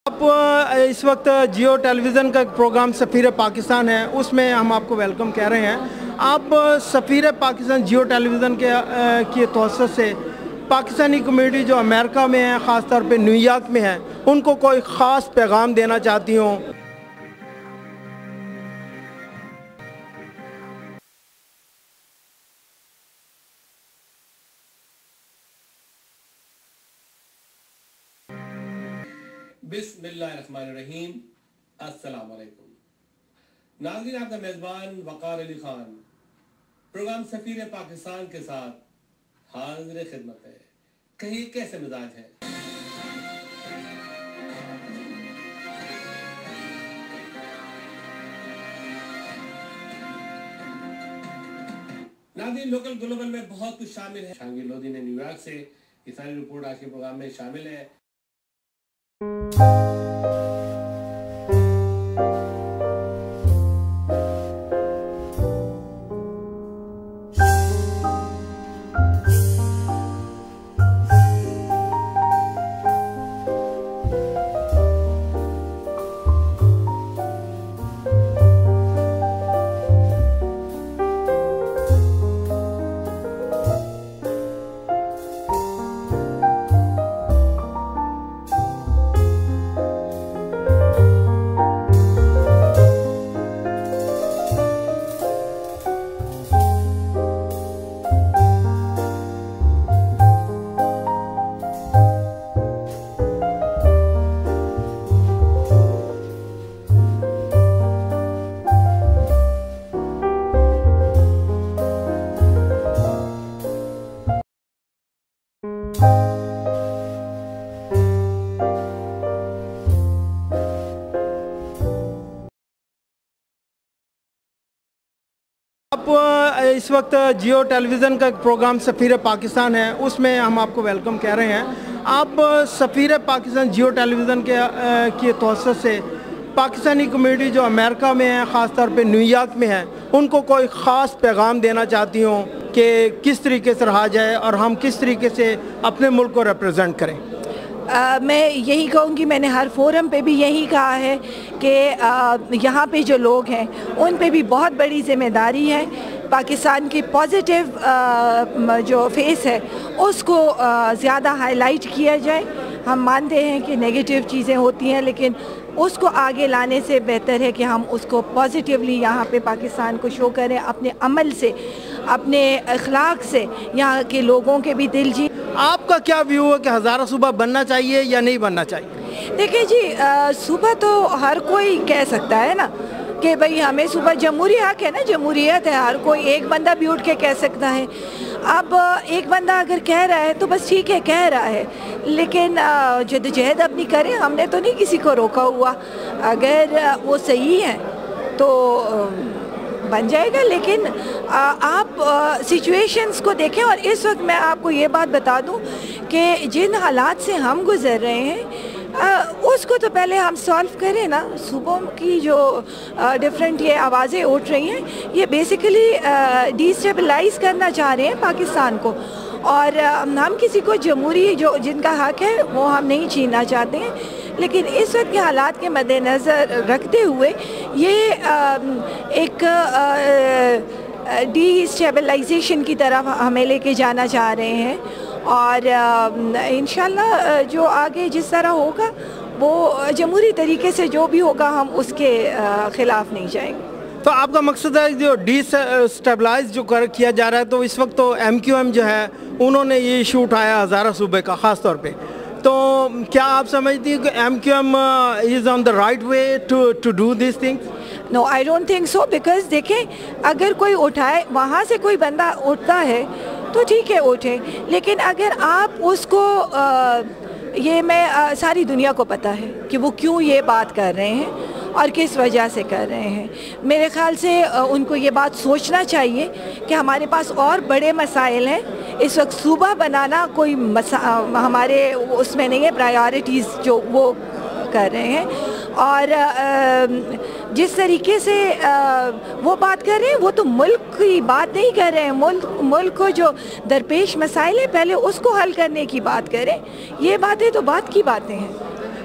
آپ اس وقت جیو ٹیلی ویژن کا ایک پروگرام سفیر پاکستان ہے، اس میں ہم آپ کو ویلکم کہہ رہے ہیں۔ آپ سفیر پاکستان جیو ٹیلی ویژن کی توسط سے پاکستانی کمیونٹی جو امریکہ میں ہے، خاص طور پہ نیو یارک میں ہے، ان کو کوئی خاص پیغام دینا چاہتی ہوں۔ بسم اللہ الرحمن الرحیم۔ السلام علیکم ناظرین، آپ کا میزبان وقار علی خان پروگرام سفیر پاکستان کے ساتھ حاضر خدمت ہے۔ کہیں کیسے مزاج ہے؟ ناظرین، لوکل گلوبل میں بہت کچھ شامل ہے۔ شانگی لودھی نے نیو یارک سے یہ ساری رپورٹ آج کے پروگرام میں شامل ہے۔ آپ اس وقت جیو ٹیلی ویژن کا ایک پروگرام سفیر پاکستان ہے، اس میں ہم آپ کو ویلکم کہہ رہے ہیں۔ آپ سفیر پاکستان جیو ٹیلی ویژن کی توسط سے پاکستانی کمیونٹی جو امریکہ میں ہے، خاص طور پہ نیو یارک میں ہے، ان کو کوئی خاص پیغام دینا چاہتی ہوں کہ کس طریقے سے رہا جائے اور ہم کس طریقے سے اپنے ملک کو ریپرزینٹ کریں۔ میں یہی کہوں گی، میں نے ہر فورم پہ بھی یہی کہا ہے کہ یہاں پہ جو لوگ ہیں ان پہ بھی بہت بڑی ذمہ داری ہے۔ پاکستان کی پازیٹیو جو فیس ہے اس کو زیادہ ہائی لائٹ کیا جائے۔ ہم مانتے ہیں کہ نگیٹیو چیزیں ہوتی ہیں، لیکن اس کو آگے لانے سے بہتر ہے کہ ہم اس کو پازیٹیولی یہاں پہ پاکستان کو شو کریں، اپنے عمل سے، اپنے اخلاق سے یہاں کے لوگوں کے بھی دل جیت۔ آپ کا کیا ویو ہے کہ ہزارہ صوبہ بننا چاہیے یا نہیں بننا چاہیے؟ دیکھیں جی، صوبہ تو ہر کوئی کہہ سکتا ہے نا کہ بھئی ہمیں صوبہ، جمہوری حق ہے نا، جمہوریت ہے، ہر کوئی ایک بندہ بھی اٹھ کے کہہ سکتا ہے۔ اب ایک بندہ اگر کہہ رہا ہے تو بس ٹھیک ہے، کہہ رہا ہے، لیکن جدوجہد اپنی کریں، ہم نے تو نہیں کسی کو روکا ہوا۔ اگر وہ صحیح ہے تو بن جائے گا، لیکن آپ سچویشنز کو دیکھیں۔ اور اس وقت میں آپ کو یہ بات بتا دوں کہ جن حالات سے ہم گزر رہے ہیں اس کو تو پہلے ہم سالو کریں نا۔ صوبوں کی جو ڈیفرنٹ یہ آوازیں اٹھ رہی ہیں، یہ بیسیکلی ڈی اسٹیبلائز کرنا چاہ رہے ہیں پاکستان کو، اور ہم کسی کو جمہوری جو جن کا حق ہے وہ ہم نہیں چھیننا چاہتے ہیں، لیکن اس وقت کے حالات کے مد نظر رکھتے ہوئے یہ ایک ڈی اسٹیبلائزیشن کی طرف ہمیں لے کے جانا چاہ رہے ہیں، اور انشاءاللہ جو آگے جس طرح ہوگا وہ جمہوری طریقے سے جو بھی ہوگا ہم اس کے خلاف نہیں جائیں گے۔ تو آپ کا مقصد ہے جو ڈی اسٹیبلائز جو کیا جا رہا ہے، تو اس وقت تو ایم کیو ایم جو ہے انہوں نے یہ ایشو اٹھایا ہزارہ صوبے کا خاص طور پہ، تو کیا آپ سمجھتی ہیں کہ M Q M is on the right way to do these things? No, I don't think so, because دیکھیں اگر کوئی اٹھائے، وہاں سے کوئی بندہ اٹھتا ہے تو ٹھیک ہے اٹھے، لیکن اگر آپ اس کو یہ میں ساری دنیا کو پتہ ہے کہ وہ کیوں یہ بات کر رہے ہیں اور کس وجہ سے کر رہے ہیں۔ میرے خیال سے ان کو یہ بات سوچنا چاہیے کہ ہمارے پاس اور بڑے مسائل ہیں۔ اس وقت صوبہ بنانا کوئی ہمارے اس میں نہیں ہے، پرائیورٹیز جو وہ کر رہے ہیں، اور جس طریقے سے وہ بات کر رہے ہیں وہ تو ملک کی بات نہیں کر رہے ہیں، ملک کو جو درپیش مسائل ہیں پہلے اس کو حل کرنے کی بات کریں۔ یہ باتیں تو بات کی باتیں ہیں۔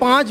5